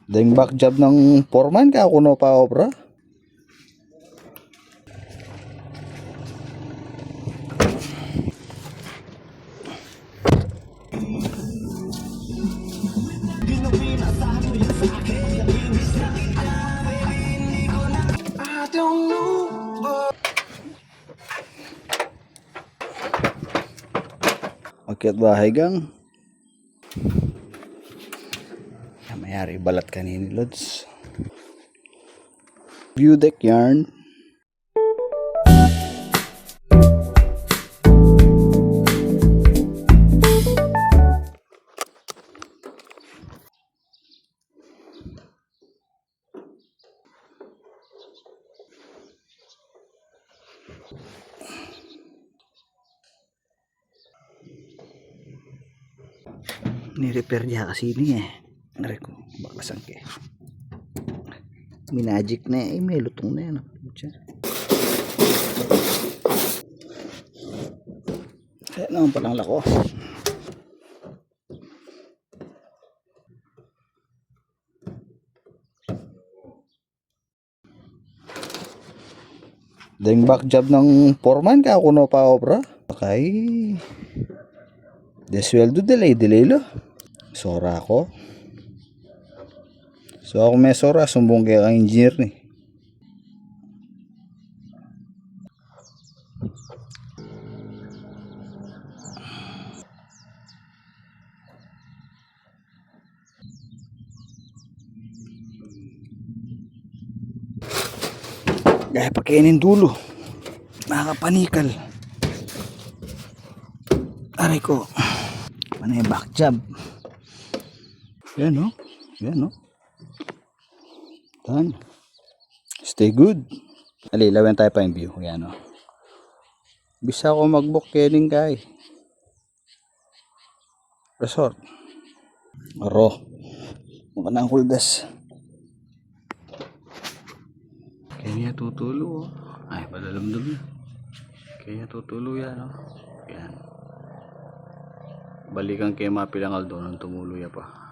Ding back job ng foreman ka kuno pa obra. Akyat bahay gang. Mayari balat kanini lods. View deck yarn. Ni-repair niya kasi ini Nari ko, bakasan ke. Minagic na may lutong na yan. Kaya naman palang lako. Ding back job ng foreman ka kuno pa obra. Okay. Desweldo delay lo. Sora ako. So ako may sora, sumbong kaya ang engineer ni. Gaya pakainin dulo. Makakapanikal. Aray ko. Ano yung back job? Yan o. Yan o. Done. Stay good. Alilawan tayo pa yung view. Yan o. Bisa ako mag-book kening kay resort. Aro. Mukha na ang kuldas. Kaya tutulo. Ay, padalamdam na. Kaya tutulo yan o. Yan. Balikan kay mapilangal doon ng tumulo ya pa.